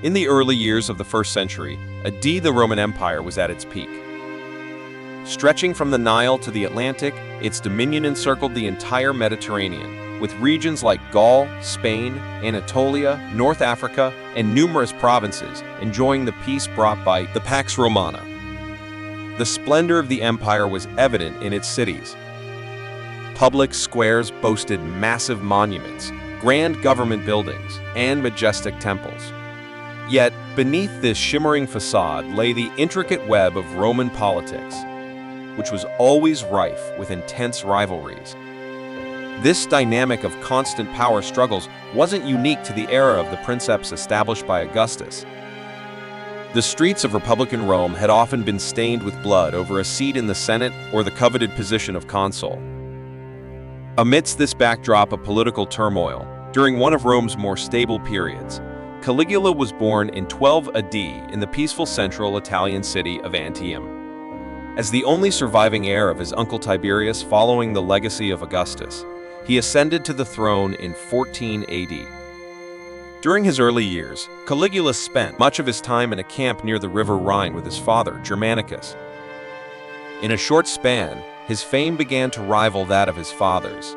In the early years of the 1st century, the Roman Empire was at its peak. Stretching from the Nile to the Atlantic, its dominion encircled the entire Mediterranean, with regions like Gaul, Spain, Anatolia, North Africa, and numerous provinces enjoying the peace brought by the Pax Romana. The splendor of the empire was evident in its cities. Public squares boasted massive monuments, grand government buildings, and majestic temples. Yet, beneath this shimmering facade lay the intricate web of Roman politics, which was always rife with intense rivalries. This dynamic of constant power struggles wasn't unique to the era of the princeps established by Augustus. The streets of Republican Rome had often been stained with blood over a seat in the Senate or the coveted position of consul. Amidst this backdrop of political turmoil, during one of Rome's more stable periods, Caligula was born in 12 AD in the peaceful central Italian city of Antium. As the only surviving heir of his uncle Tiberius following the legacy of Augustus, he ascended to the throne in 14 AD. During his early years, Caligula spent much of his time in a camp near the river Rhine with his father, Germanicus. In a short span, his fame began to rival that of his father's.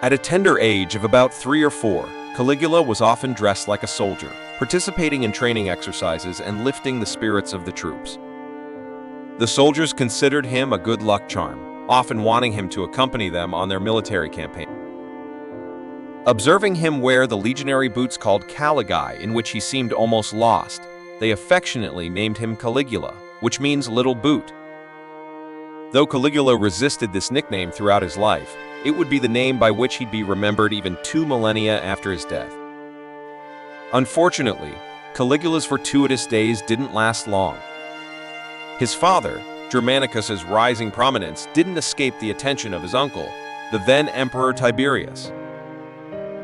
At a tender age of about 3 or 4, Caligula was often dressed like a soldier, participating in training exercises and lifting the spirits of the troops. The soldiers considered him a good luck charm, often wanting him to accompany them on their military campaign. Observing him wear the legionary boots called caligae, in which he seemed almost lost, they affectionately named him Caligula, which means little boot. Though Caligula resisted this nickname throughout his life, it would be the name by which he'd be remembered even 2 millennia after his death. Unfortunately, Caligula's fortuitous days didn't last long. His father, Germanicus's rising prominence, didn't escape the attention of his uncle, the then Emperor Tiberius.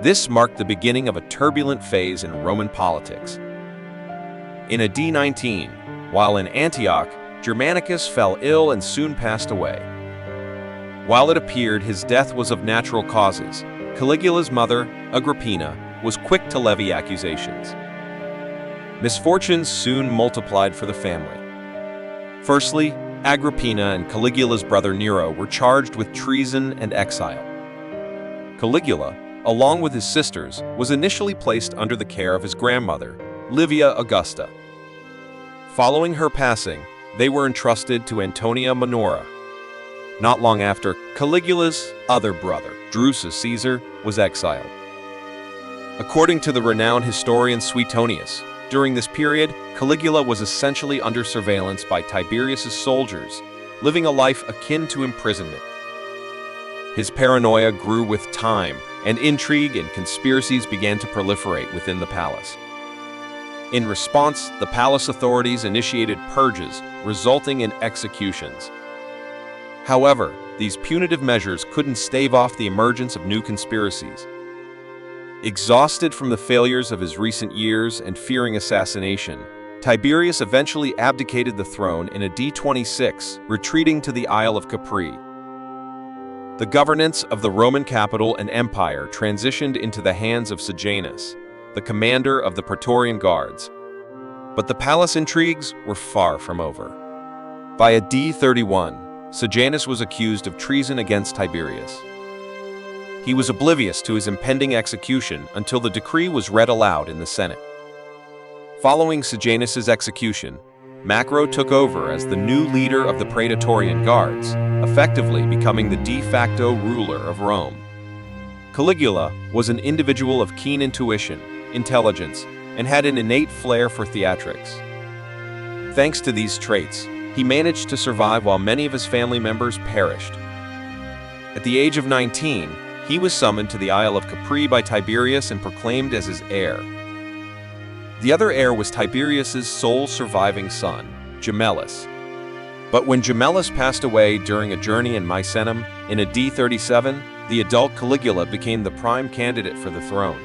This marked the beginning of a turbulent phase in Roman politics. In AD 19, while in Antioch, Germanicus fell ill and soon passed away. While it appeared his death was of natural causes, Caligula's mother, Agrippina, was quick to levy accusations. Misfortunes soon multiplied for the family. Firstly, Agrippina and Caligula's brother Nero were charged with treason and exile. Caligula, along with his sisters, was initially placed under the care of his grandmother, Livia Augusta. Following her passing, they were entrusted to Antonia Minora. Not long after, Caligula's other brother, Drusus Caesar, was exiled. According to the renowned historian Suetonius, during this period, Caligula was essentially under surveillance by Tiberius's soldiers, living a life akin to imprisonment. His paranoia grew with time, and intrigue and conspiracies began to proliferate within the palace. In response, the palace authorities initiated purges, resulting in executions. However, these punitive measures couldn't stave off the emergence of new conspiracies. Exhausted from the failures of his recent years and fearing assassination, Tiberius eventually abdicated the throne in AD 26, retreating to the Isle of Capri. The governance of the Roman capital and empire transitioned into the hands of Sejanus, the commander of the Praetorian Guards. But the palace intrigues were far from over. By AD 31, Sejanus was accused of treason against Tiberius. He was oblivious to his impending execution until the decree was read aloud in the Senate. Following Sejanus's execution, Macro took over as the new leader of the Praetorian Guards, effectively becoming the de facto ruler of Rome. Caligula was an individual of keen intuition, intelligence, and had an innate flair for theatrics. Thanks to these traits, he managed to survive while many of his family members perished. At the age of 19, he was summoned to the Isle of Capri by Tiberius and proclaimed as his heir. The other heir was Tiberius's sole surviving son, Gemellus. But when Gemellus passed away during a journey in Misenum in AD 37, the adult Caligula became the prime candidate for the throne.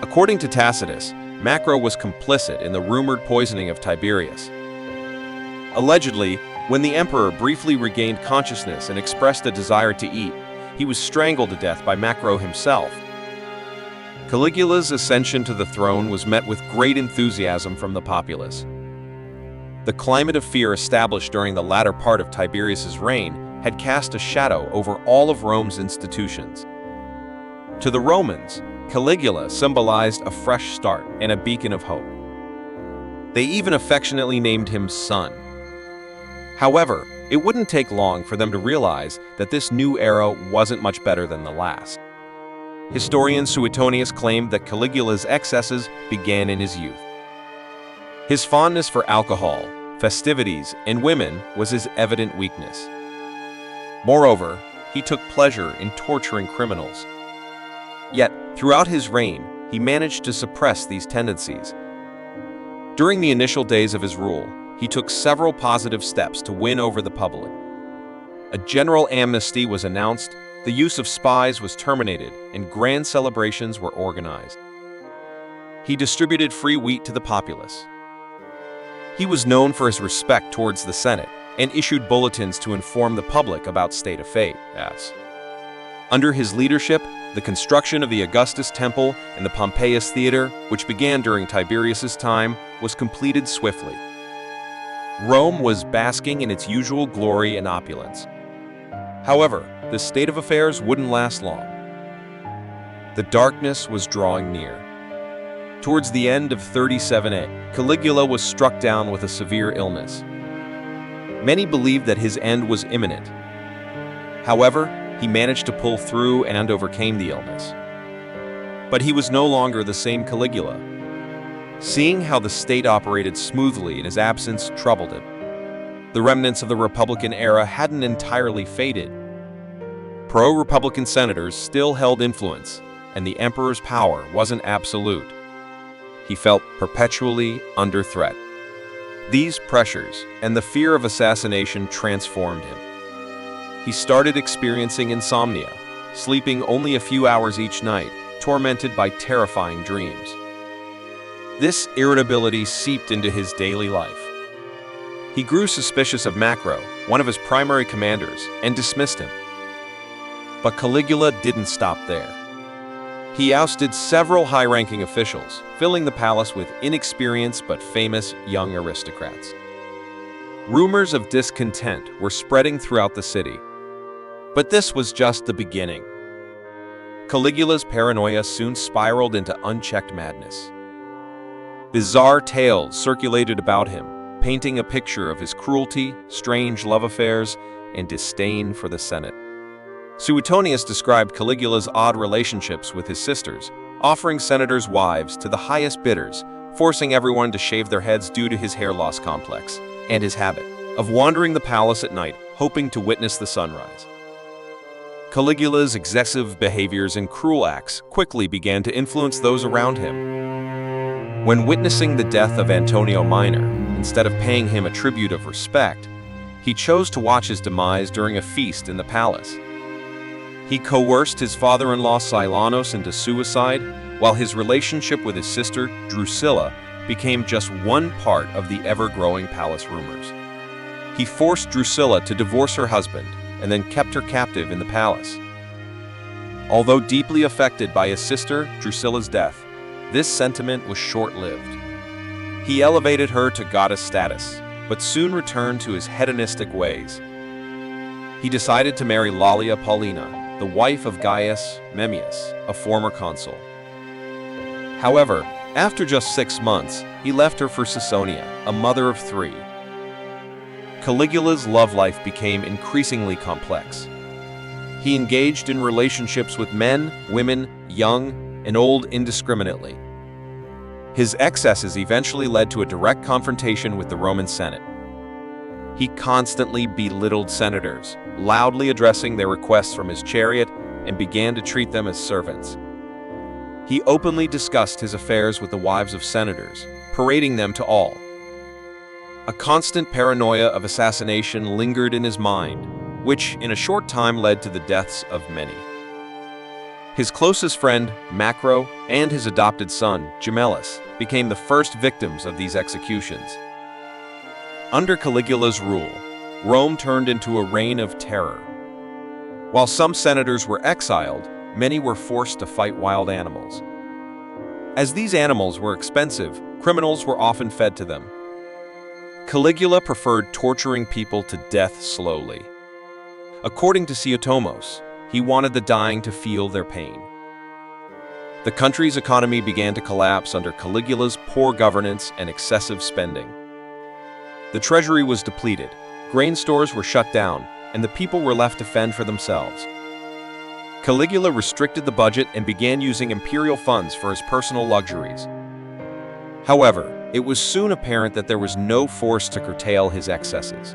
According to Tacitus, Macro was complicit in the rumored poisoning of Tiberius. Allegedly, when the emperor briefly regained consciousness and expressed a desire to eat, he was strangled to death by Macro himself. Caligula's ascension to the throne was met with great enthusiasm from the populace. The climate of fear established during the latter part of Tiberius's reign had cast a shadow over all of Rome's institutions. To the Romans, Caligula symbolized a fresh start and a beacon of hope. They even affectionately named him Son. However, it wouldn't take long for them to realize that this new era wasn't much better than the last. Historian Suetonius claimed that Caligula's excesses began in his youth. His fondness for alcohol, festivities, and women was his evident weakness. Moreover, he took pleasure in torturing criminals. Yet, throughout his reign, he managed to suppress these tendencies. During the initial days of his rule, he took several positive steps to win over the public. A general amnesty was announced, the use of spies was terminated, and grand celebrations were organized. He distributed free wheat to the populace. He was known for his respect towards the Senate and issued bulletins to inform the public about state affairs. Under his leadership, the construction of the Augustus Temple and the Pompeius Theater, which began during Tiberius's time, was completed swiftly. Rome was basking in its usual glory and opulence. However, this state of affairs wouldn't last long. The darkness was drawing near. Towards the end of 37 AD, Caligula was struck down with a severe illness. Many believed that his end was imminent. However, he managed to pull through and overcame the illness. But he was no longer the same Caligula. Seeing how the state operated smoothly in his absence troubled him. The remnants of the Republican era hadn't entirely faded. Pro-Republican senators still held influence, and the emperor's power wasn't absolute. He felt perpetually under threat. These pressures and the fear of assassination transformed him. He started experiencing insomnia, sleeping only a few hours each night, tormented by terrifying dreams. This irritability seeped into his daily life. He grew suspicious of Macro, one of his primary commanders, and dismissed him. But Caligula didn't stop there. He ousted several high-ranking officials, filling the palace with inexperienced but famous young aristocrats. Rumors of discontent were spreading throughout the city. But this was just the beginning. Caligula's paranoia soon spiraled into unchecked madness. Bizarre tales circulated about him, painting a picture of his cruelty, strange love affairs, and disdain for the Senate. Suetonius described Caligula's odd relationships with his sisters, offering senators' wives to the highest bidders, forcing everyone to shave their heads due to his hair loss complex, and his habit of wandering the palace at night, hoping to witness the sunrise. Caligula's excessive behaviors and cruel acts quickly began to influence those around him. When witnessing the death of Antonio Minor, instead of paying him a tribute of respect, he chose to watch his demise during a feast in the palace. He coerced his father-in-law Silanos into suicide, while his relationship with his sister, Drusilla, became just one part of the ever-growing palace rumors. He forced Drusilla to divorce her husband, and then kept her captive in the palace. Although deeply affected by his sister, Drusilla's death, this sentiment was short-lived. He elevated her to goddess status, but soon returned to his hedonistic ways. He decided to marry Lollia Paulina, the wife of Gaius Memmius, a former consul. However, after just 6 months, he left her for Caesonia, a mother of 3. Caligula's love life became increasingly complex. He engaged in relationships with men, women, young, and old indiscriminately. His excesses eventually led to a direct confrontation with the Roman Senate. He constantly belittled senators, loudly addressing their requests from his chariot, and began to treat them as servants. He openly discussed his affairs with the wives of senators, parading them to all. A constant paranoia of assassination lingered in his mind, which in a short time led to the deaths of many. His closest friend, Macro, and his adopted son, Gemellus, became the first victims of these executions. Under Caligula's rule, Rome turned into a reign of terror. While some senators were exiled, many were forced to fight wild animals. As these animals were expensive, criminals were often fed to them. Caligula preferred torturing people to death slowly. According to Suetonius, he wanted the dying to feel their pain. The country's economy began to collapse under Caligula's poor governance and excessive spending. The treasury was depleted, grain stores were shut down, and the people were left to fend for themselves. Caligula restricted the budget and began using imperial funds for his personal luxuries. However, it was soon apparent that there was no force to curtail his excesses.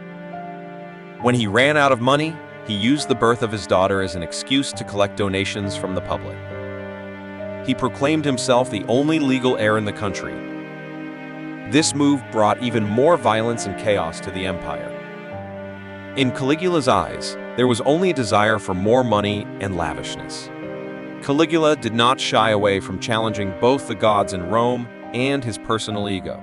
When he ran out of money, he used the birth of his daughter as an excuse to collect donations from the public. He proclaimed himself the only legal heir in the country. This move brought even more violence and chaos to the empire. In Caligula's eyes, there was only a desire for more money and lavishness. Caligula did not shy away from challenging both the gods in Rome and his personal ego.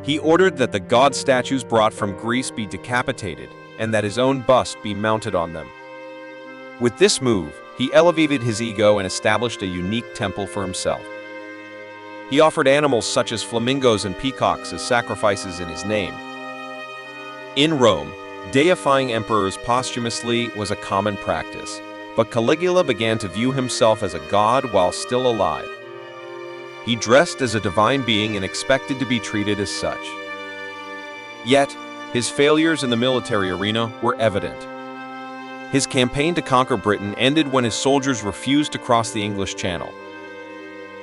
He ordered that the god statues brought from Greece be decapitated and that his own bust be mounted on them. With this move, he elevated his ego and established a unique temple for himself. He offered animals such as flamingos and peacocks as sacrifices in his name. In Rome, deifying emperors posthumously was a common practice, but Caligula began to view himself as a god while still alive. He dressed as a divine being and expected to be treated as such. Yet, his failures in the military arena were evident. His campaign to conquer Britain ended when his soldiers refused to cross the English Channel.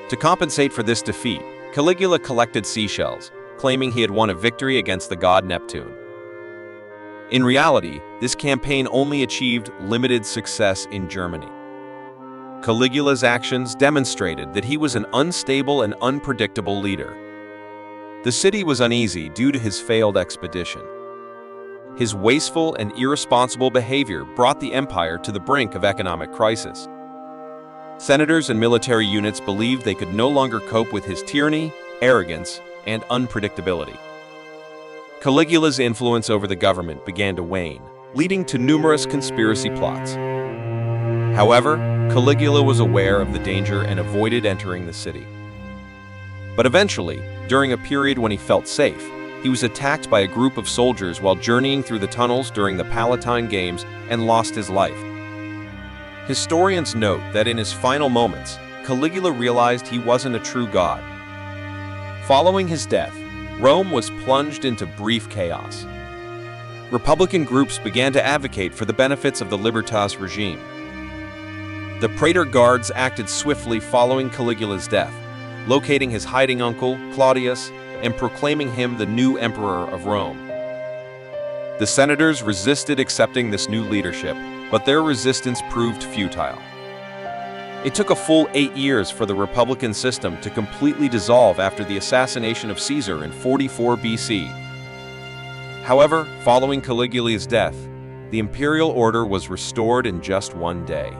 To compensate for this defeat, Caligula collected seashells, claiming he had won a victory against the god Neptune. In reality, this campaign only achieved limited success in Germany. Caligula's actions demonstrated that he was an unstable and unpredictable leader. The city was uneasy due to his failed expedition. His wasteful and irresponsible behavior brought the empire to the brink of economic crisis. Senators and military units believed they could no longer cope with his tyranny, arrogance, and unpredictability. Caligula's influence over the government began to wane, leading to numerous conspiracy plots. However, Caligula was aware of the danger and avoided entering the city. But eventually, during a period when he felt safe, he was attacked by a group of soldiers while journeying through the tunnels during the Palatine Games and lost his life. Historians note that in his final moments, Caligula realized he wasn't a true god. Following his death, Rome was plunged into brief chaos. Republican groups began to advocate for the benefits of the Libertas regime. The Praetor Guards acted swiftly following Caligula's death, locating his hiding uncle, Claudius, and proclaiming him the new emperor of Rome. The senators resisted accepting this new leadership, but their resistance proved futile. It took a full 8 years for the Republican system to completely dissolve after the assassination of Caesar in 44 BC. However, following Caligula's death, the imperial order was restored in just 1 day.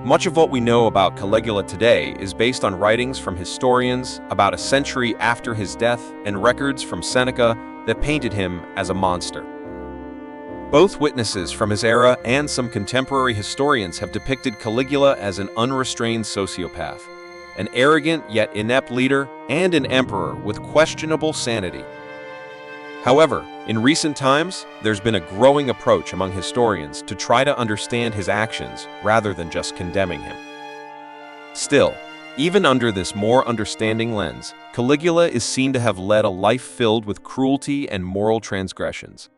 Much of what we know about Caligula today is based on writings from historians about a century after his death and records from Seneca that painted him as a monster. Both witnesses from his era and some contemporary historians have depicted Caligula as an unrestrained sociopath, an arrogant yet inept leader, and an emperor with questionable sanity. However, in recent times, there's been a growing approach among historians to try to understand his actions rather than just condemning him. Still, even under this more understanding lens, Caligula is seen to have led a life filled with cruelty and moral transgressions.